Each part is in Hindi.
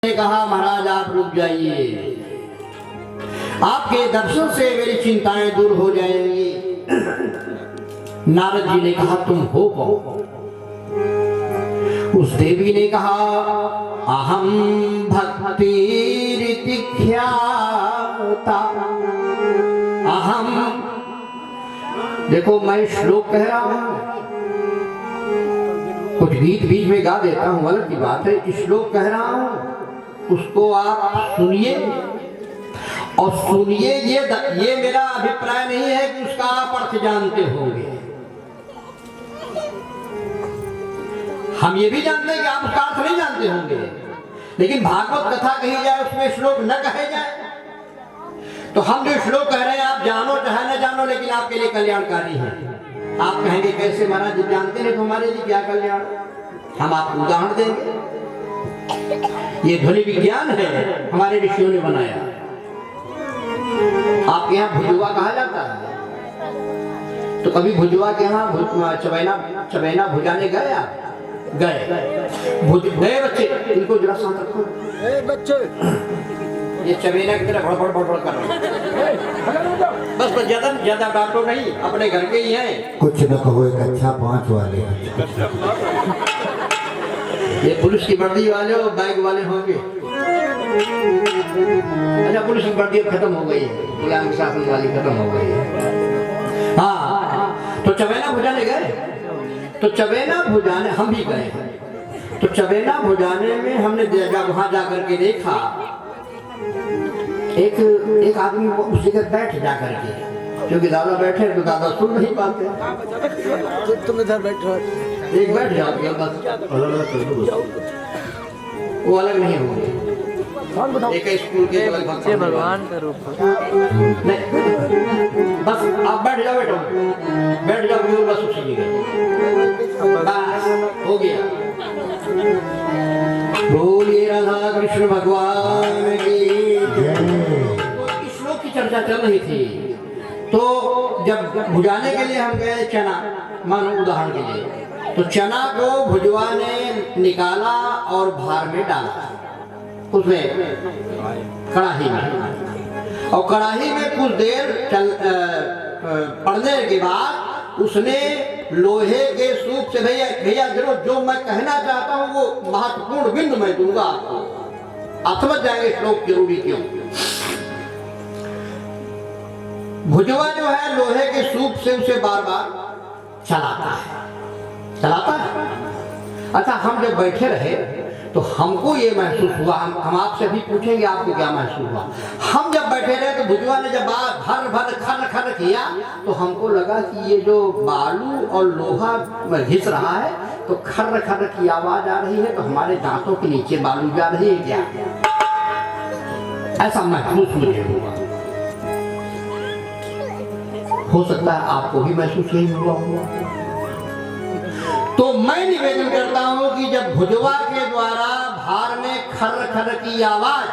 ने कहा महाराज आप रुक जाइए, आपके दर्शन से मेरी चिंताएं दूर हो जाएंगी। नारद जी ने कहा तुम हो कौन? उस देवी ने कहा अहम भक्तिरिति ख्याता। अहम, देखो मैं श्लोक कह रहा हूं, कुछ गीत बीच में गा देता हूं, अलग की बात है। श्लोक कह रहा हूं, उसको आप सुनिए और सुनिए। ये मेरा अभिप्राय नहीं है कि उसका आप अर्थ जानते होंगे। हम ये भी जानते हैं कि आप उसका अर्थ नहीं जानते होंगे, लेकिन भागवत कथा कही जाए उसमें श्लोक न कहे जाए। तो हम जो श्लोक कह रहे हैं आप जानो चाहे न जानो, लेकिन आपके लिए कल्याणकारी है। आप कहेंगे कैसे महाराज, जब जानते हैं तो हमारे लिए क्या कल्याण। हम आपको उदाहरण देंगे। ये ध्वनि विज्ञान है, हमारे ऋषियों ने बनाया। आपके यहाँ भुजवा कहा जाता है, तो कभी भुजवा के यहाँ चबैना भुजाने गए? आप गए बच्चे, इनको जरा शांत रखो। बच्चे ये चबैना की तरह बड़बड़ कर रहे हैं। बस ज्यादा डांटो नहीं, अपने घर के ही हैं। कुछ न कहो, एक अच्छा 5 वाले। ये पुलिस की वर्दी वाले और बाइक वाले होंगे। अच्छा, पुलिस की वर्दी खत्म हो गई है, गुलाम शासन वाली खत्म हो गई है। हाँ, तो चबैना भुजाने गए। तो चबैना भुजाने हम भी गए। तो चबैना भुजाने में हमने वहां जाकर के देखा, एक आदमी उस जगह बैठ जाकर के, क्योंकि दादा बैठे तो दादा सुन नहीं पाते। तुम इधर बैठो, एक बैठ जाओ बस, वो अलग नहीं होंगे। एक स्कूल के भगवान का रूप नहीं, बस आप बैठ जाओ, बैठ जाओ बस उसी जगह, बस हो गया। बोलिए राधा कृष्ण भगवान की। श्लोक की चर्चा चल रही थी, तो जब भुजाने के लिए हम गए चना, मानो उदाहरण के लिए, तो चना को भुजवा ने निकाला और भार में डाला, उसमें कढ़ाई में, और कढ़ाई में कुछ देर पड़ने के बाद उसने लोहे के सूप से, भैया जो मैं कहना चाहता हूँ वो महत्वपूर्ण बिंदु मैं दूंगा आपको, आप समझ जाएंगे श्लोक जरूरी क्यों। भुजवा जो है लोहे के सूप से उसे बार बार चलाता है। अच्छा, हम जब बैठे रहे तो हमको ये महसूस हुआ, हम आपसे भी पूछेंगे आपको क्या महसूस हुआ। हम जब बैठे रहे तो भुजवा ने जब भर खर खर किया, तो हमको लगा कि ये जो बालू और लोहा घिस रहा है तो खर खर की आवाज आ रही है, तो हमारे दांतों के नीचे बालू जा रही है क्या, ऐसा महसूस मुझे हुआ। हो सकता है आपको भी महसूस नहीं हुआ होगा। तो मैं निवेदन करता हूं कि जब भुजवा के द्वारा भार में खर खर की आवाज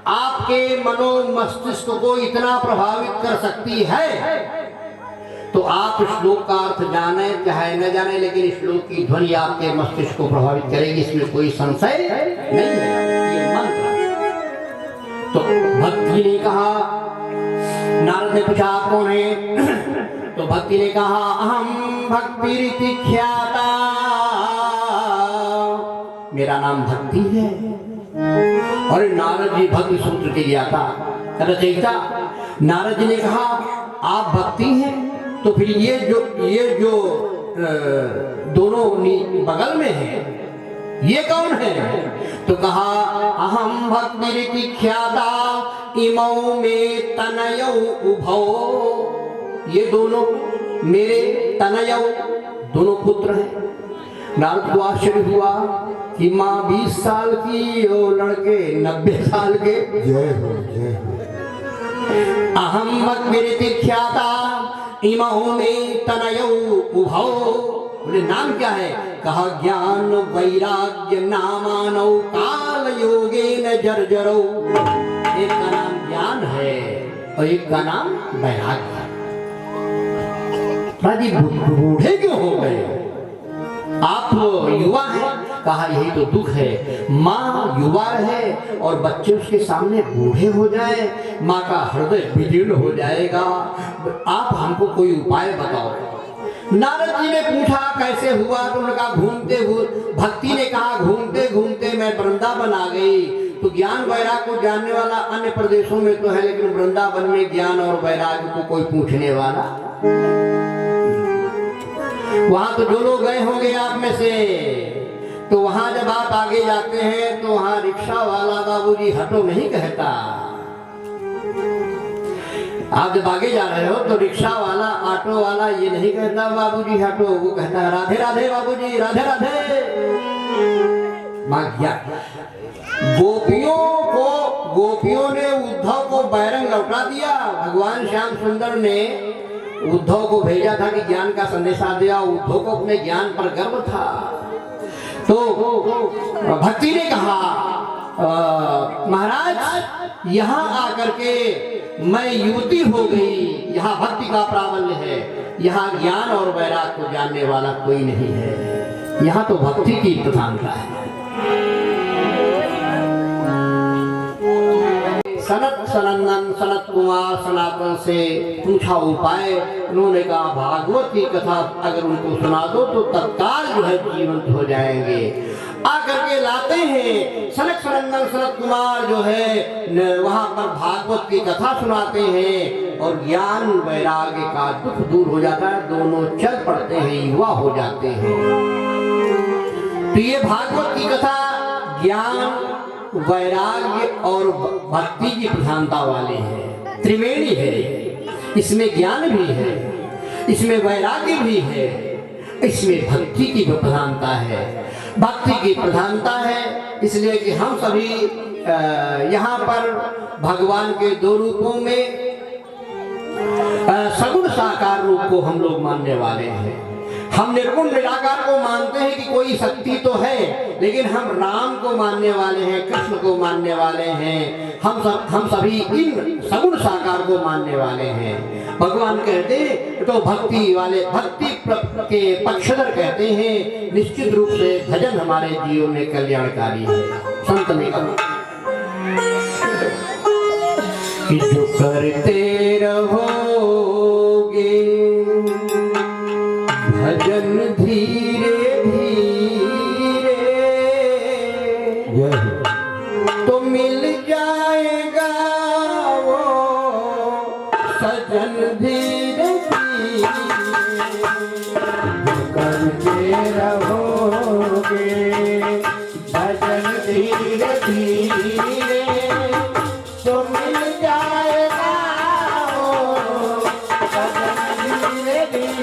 आपके मनो मस्तिष्क को इतना प्रभावित कर सकती है, तो आप श्लोक का अर्थ जाने चाहे न जाने, लेकिन श्लोक की ध्वनि आपके मस्तिष्क को प्रभावित करेगी, इसमें कोई संशय नहीं है। ये मंत्र। तो भक्ति ने कहा, नारद ने पूछा आप कौन है? तो भक्ति ने कहा अहम भक्तिरिति ख्याता, मेरा नाम भक्ति है। और नारद जी भक्ति सूत्र के ज्ञाता रचयिता। नारद जी ने कहा आप भक्ति हैं, तो फिर ये जो दोनों बगल में है ये कौन है? तो कहा अहम भक्तिरिति ख्याता इमौ में तनयौ उभौ, ये दोनों मेरे तनयौ दोनों पुत्र हैं। नारद को आश्चर्य हुआ कि माँ 20 साल की और लड़के 90 साल के। अहम भक्तिरिति ख्याता इमौ में तनयौ उभौ, बोले नाम क्या है? कहा ज्ञान वैराग्य नामानौ काल योगेन जर्जरौ। एक का नाम ज्ञान है और एक का नाम वैराग्य है। राजी बूढ़े क्यों हो गए? आप युवा हैं, कहा यही तो दुख है, माँ युवा रहे और बच्चे उसके सामने बूढ़े हो जाए, माँ का हृदय विदीर्ण हो जाएगा। आप हमको कोई उपाय बताओ। नारद जी ने पूछा कैसे हुआ, तो उन्होंने कहा घूमते हुए, भक्ति ने कहा घूमते घूमते मैं वृंदावन आ गई। तो ज्ञान वैराग को जानने वाला अन्य प्रदेशों में तो है, लेकिन वृंदावन में ज्ञान और वैराग को कोई पूछने वाला। वहां तो जो लोग गए होंगे आप में से, तो वहां जब आप आगे जाते हैं तो वहां रिक्शा वाला बाबूजी हटो नहीं कहता। आप जब आगे जा रहे हो तो रिक्शा वाला, ऑटो वाला ये नहीं कहता बाबूजी हटो, वो कहता है राधे राधे बाबूजी, राधे राधे। गोपियों ने उद्धव को बैरंग लौटा दिया। भगवान श्याम सुंदर ने उद्धव को भेजा था कि ज्ञान का संदेशा दिया। उद्धव को अपने ज्ञान पर गर्व था। तो भक्ति ने कहा महाराज यहाँ आकर के मैं युवती हो गई, यहाँ भक्ति का प्राबल्य है, यहाँ ज्ञान और वैराग को जानने वाला कोई नहीं है, यहाँ तो भक्ति की प्रधानता है। सनत सनंदन सनत कुमार सनातन से पूछा उपाय। उन्होंने कहा भागवत की कथा अगर उनको सुना दो तो तत्काल जो है जीवंत हो जाएंगे। आकर के लाते हैं सनक सनंदन सनत कुमार जो है वहां पर भागवत की कथा सुनाते हैं और ज्ञान वैराग्य का दुख दूर हो जाता है, दोनों चल पड़ते हैं, युवा हो जाते हैं। तो ये भागवत की कथा ज्ञान वैराग्य और भक्ति की प्रधानता वाली है, त्रिवेणी है। इसमें ज्ञान भी है, इसमें वैराग्य भी है, इसमें भक्ति की भी प्रधानता है। भक्ति की प्रधानता है इसलिए कि हम सभी यहाँ पर भगवान के दो रूपों में सगुण साकार रूप को हम लोग मानने वाले हैं। हम निर्गुण निराकार को मानते हैं कि कोई शक्ति तो है, लेकिन हम राम को मानने वाले हैं, कृष्ण को मानने वाले हैं। हम सभी इन सगुण साकार को मानने वाले हैं। भगवान कहते तो भक्ति वाले, भक्ति के पक्षधर कहते हैं निश्चित रूप से भजन हमारे जीवन में कल्याणकारी है। संत ने कहा कि जो करते रहोगे भजन धीरे धीरे तो मिल जाएगा वो सजन धीरे धीरे। करते रहोगे भजन धीरे धीरे तो मिल जाएगा वो सजन धीरे धीरे।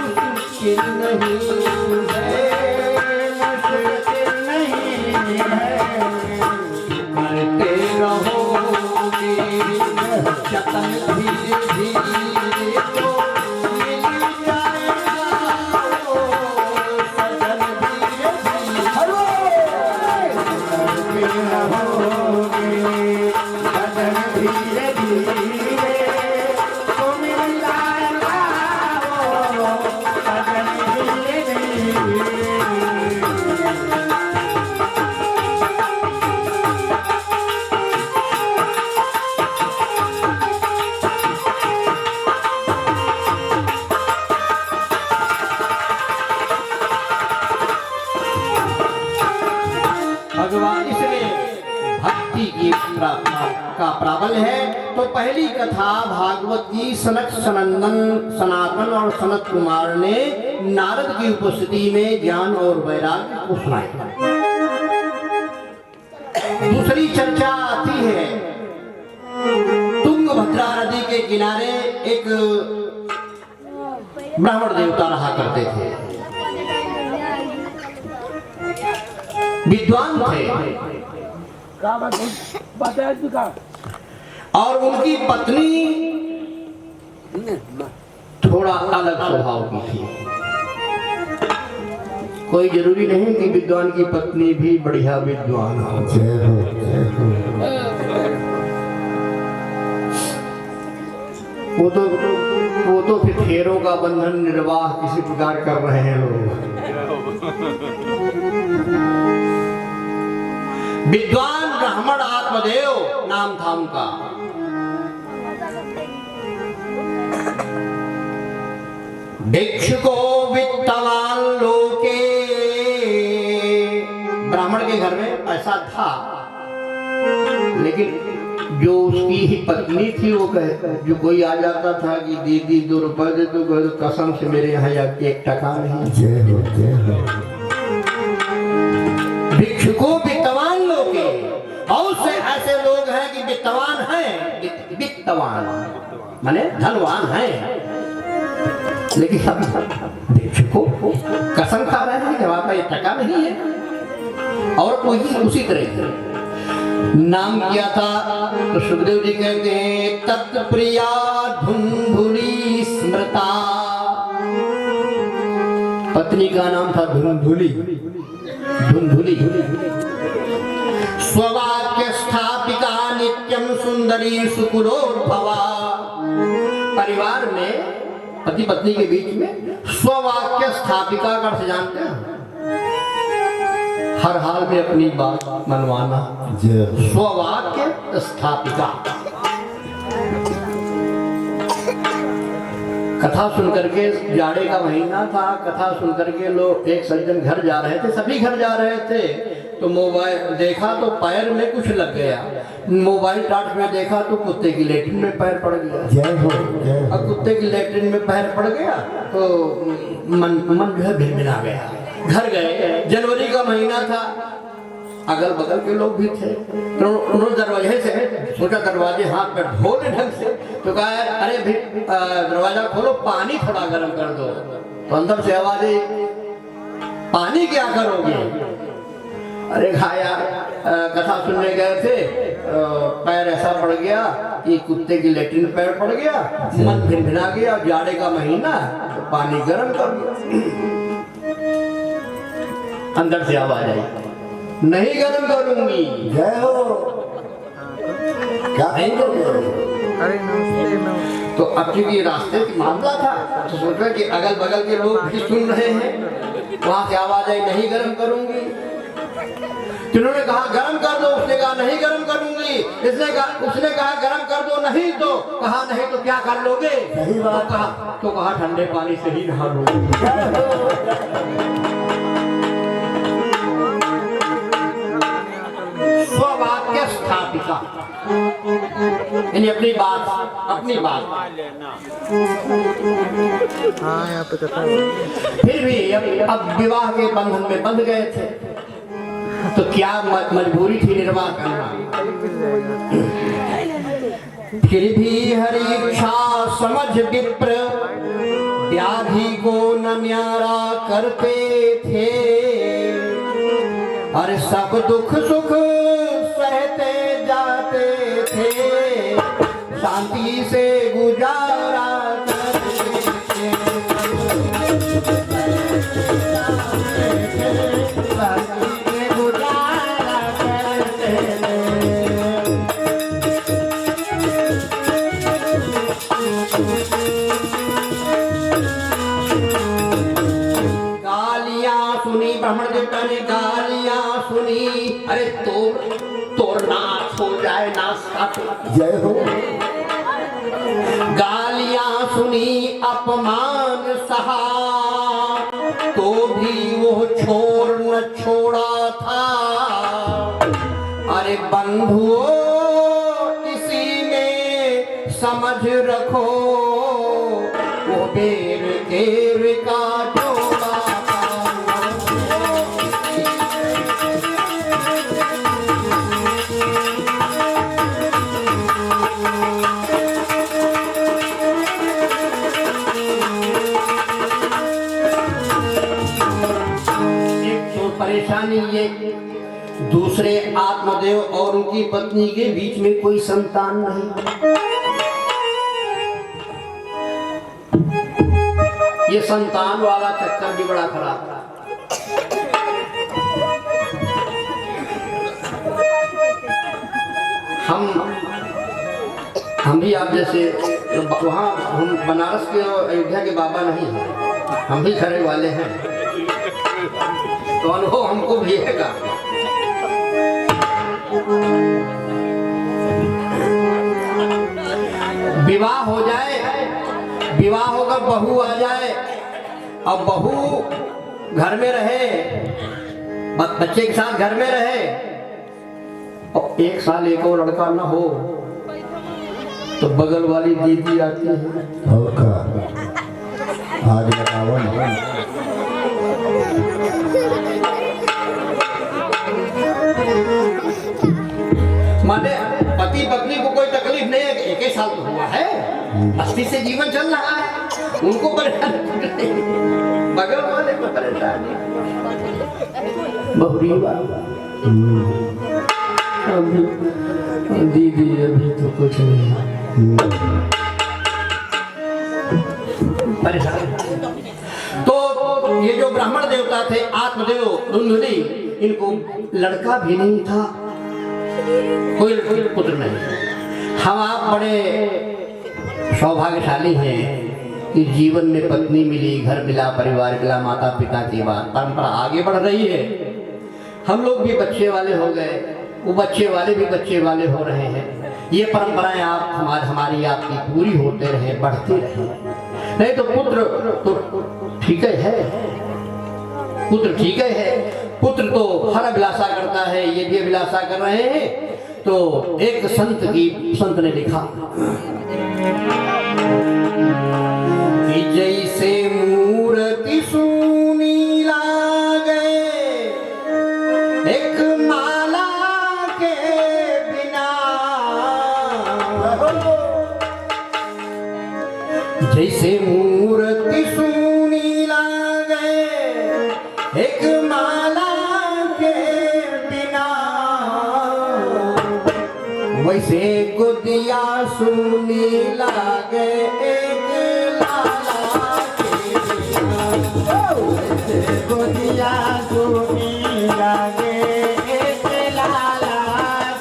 मुश्किल नहीं है, मुश्किल नहीं है, करते रहोगे जतन धीरे धीरे तो मिल जाएगा वो सजन धीरे धीरे। करते रहोगे जतन धीरे धीरे तो मिल जाएगा वो सजन धीरे धीरे। भगवान इसमें भक्ति की का प्राबल्य है। तो पहली कथा भागवत की सनक सनातन और सनत कुमार ने नारद की उपस्थिति में ज्ञान और वैराग्य को सुनाई। दूसरी चर्चा आती है, तुंगभद्रा नदी के किनारे एक ब्राह्मण देवता रहा करते थे, विद्वान थे और उनकी पत्नी थोड़ा अलग स्वभाव की थी। कोई जरूरी नहीं कि विद्वान की पत्नी भी बढ़िया विद्वान हो। जय हो जय हो। वो तो फिर फेरों का बंधन निर्वाह किसी प्रकार कर रहे हैं लोग। विद्वान ब्राह्मण आत्मदेव नाम था उनका। भिक्षुको वित्तवान लोके, ब्राह्मण के घर में ऐसा था, लेकिन जो उसकी ही पत्नी थी वो जो कोई आ जाता था कि दीदी 2 रुपए दे तो कसम से मेरे यहाँ जाके 1 टका नहीं। जय हो जय हो। भिक्षुको वित्तवान लोके, बहुत से ऐसे लोग हैं कि वित्तवान हैं, वित्तवान माने धनवान हैं, लेकिन सब भिक्षुको कसम खा रहे हैं जब आपका 1 टका नहीं है। और कोई उसी तरह नाम किया था। तो सुखदेव जी कहते हैं तत्प्रिया धुंधुली स्मृता, पत्नी का नाम था धुंधुली। धुंधुली स्ववाक्य स्थापिका नित्यम सुंदरी सुकुलोद्भवा। परिवार में पति पत्नी के बीच में स्ववाक्य स्थापिका का अर्थ जानते हैं, हर हाल में अपनी बात मनवाना। स्ववाक्य स्थापिका। कथा सुन करके, जाड़े का महीना था, कथा सुन करके लोग एक सज्जन घर जा रहे थे, सभी घर जा रहे थे, तो मोबाइल देखा तो पैर में कुछ लग गया। मोबाइल टाट में देखा तो कुत्ते की लेटरिन में पैर पड़ गया। जय हो जय हो। अब कुत्ते की लेटरिन में पैर पड़ गया तो मन जो है भिनभिना गया। घर गए, जनवरी का महीना था, अगल बगल के लोग भी थे, तो उन्होंने दरवाजे से सोचा दरवाजे हाथ में ढोले ढंग से, तो कहा अरे दरवाजा खोलो, पानी थोड़ा गर्म कर दो। तो अंदर से आवाज आई, पानी क्या करोगे? अरे खाया कथा सुनने गए थे, पैर ऐसा पड़ गया कि कुत्ते की लेटरिन पैर पड़ गया, मन भिनभिना गया, जाड़े का महीना, तो पानी गर्म कर दो। अंदर से आवाज आई, नहीं गर्म करूंगी। जय हो। क्या नहीं करूंगी। तो अब चूंकि रास्ते की मामला था, तो सोचा कि अगल बगल के लोग भी सुन रहे हैं, वहां से आवाज आई, नहीं गर्म करूंगी। जिन्होंने कहा गर्म कर दो, उसने कहा नहीं गर्म करूंगी। उसने कहा गर्म कर दो, नहीं तो कहा नहीं तो क्या कर लोगे? सही बात। तो कहा ठंडे पानी से ही नहा लोगे। स्ववाक्य स्थापिका, यानी अपनी बात। हाँ यहाँ पे कथा। फिर भी अब विवाह के बंधन में बंध गए थे, तो क्या मजबूरी थी निर्वाह करना। फिर भी हरि इच्छा समझ विप्र सर पे थे, और सब दुख सुख सहते जाते थे, शांति से गुजारा करते थे, शांति से गुजारा करते थे। सुनी ब्राह्मण देवता ने गालियां सुनी, अरे तोर नाश हो जाए, नाश काटो। जय हो। गालियां सुनी अपमान सहा, तो भी वो छोड़ न छोड़ा था। अरे बंधुओं इसी में समझ रखो, वो बेर केर का जोड़ा था। परेशानी ये, दूसरे आत्मदेव और उनकी पत्नी के बीच में कोई संतान नहीं। ये संतान वाला चक्कर भी बड़ा खराब था। हम भी आप जैसे वहाँ, हम बनारस के अयोध्या के बाबा नहीं हैं, हम भी खरे वाले हैं, तो अनुभव हमको भी है। विवाह हो जाए, विवाह होकर बहू आ जाए, अब बहू घर में रहे, बच्चे के साथ घर में रहे, और 1 साल एक और लड़का ना हो, तो बगल वाली दीदी आती है, और का आज बताओ ना। माने पति पत्नी को कोई तकलीफ नहीं है, 1 साल तो हुआ है, मस्ती से जीवन चल रहा है, उनको परेशानी, बगल वाले को परेशानी। बहुरी दीदी अभी तो कुछ नहीं परेशान। तो ये जो ब्राह्मण देवता थे आत्मदेव धुंधुली, इनको लड़का भी नहीं था, कोई पुत्र नहीं। हम आप बड़े सौभाग्यशाली हैं कि जीवन में पत्नी मिली, घर मिला, परिवार मिला, माता पिता की बात परंपरा आगे बढ़ रही है। हम लोग भी बच्चे वाले हो गए, वो बच्चे वाले भी बच्चे वाले हो रहे हैं। ये परंपराएं आप हमारी आपकी पूरी होते रहे, बढ़ती रहे। नहीं तो पुत्र तो ठीक है, पुत्र ठीक है, पुत्र तो हर अभिलाषा करता है, ये भी अभिलाषा कर रहे हैं। तो एक संत ने लिखा कि जैसे मूर्ति सुनी लागे एक माला के बिना, जैसे मूर्ति सुनी लागे एक माला के बिना, वैसे गुदिया सुनी लागे एक लाला के बिना, वैसे गुदिया सुनी लागे एक लाला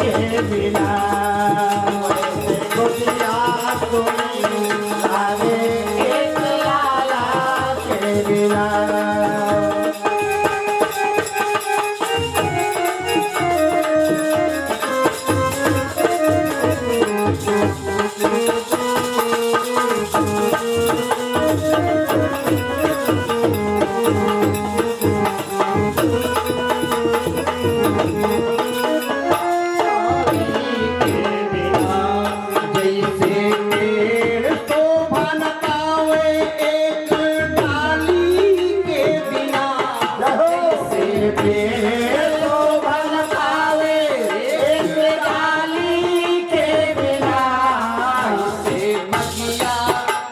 के बिना, वैसे गुदिया सुनी लागे एक लाला के बिना।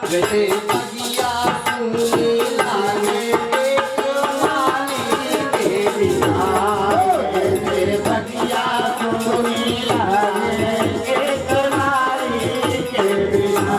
जैसे बगिया सुनी लागे एक लागे एक नारी के बिना।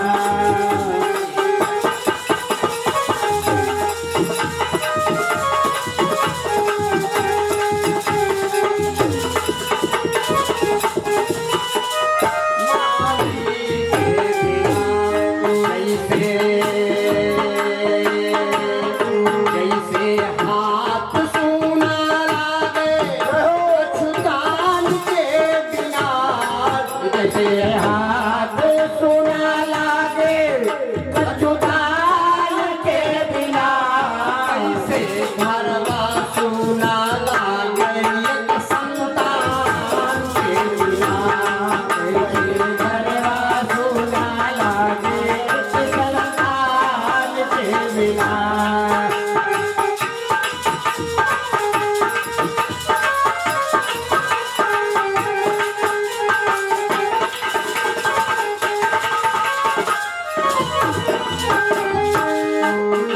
जैसे हाथ सूना लागे अछुतान के बिना, जैसे हाथ सूना लागे अछुतान के बिना, ऐसे घरवा सूना लागे एक संतान के बिना, ऐसे घरवा सूना लागे एक संतान के बिना।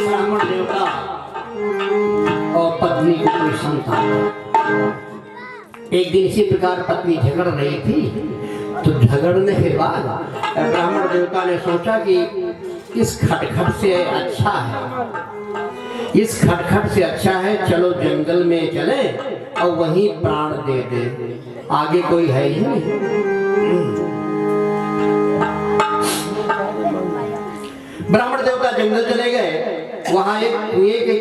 ब्राह्मण देवता और पत्नी को कोई संतान। एक दिन इसी प्रकार पत्नी झगड़ रही थी, तो झगड़ने के बाद ब्राह्मण देवता ने सोचा कि इस खटखट से अच्छा है, इस खटखट से अच्छा है चलो जंगल में चले और वहीं प्राण दे दे, आगे कोई है ही नहीं। ब्राह्मण देवता जंगल चले गए, वहां एक कुएं के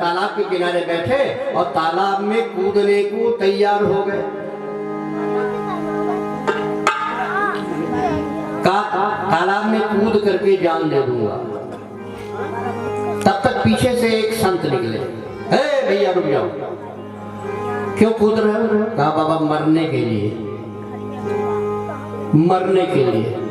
तालाब के किनारे बैठे और तालाब में कूदने को तैयार हो गए। तालाब में कूद करके जान दे दूंगा। तब तक पीछे से एक संत निकले, हे भैया रुक जाओ, क्यों कूद रहे हो? कहा बाबा मरने के लिए, मरने के लिए।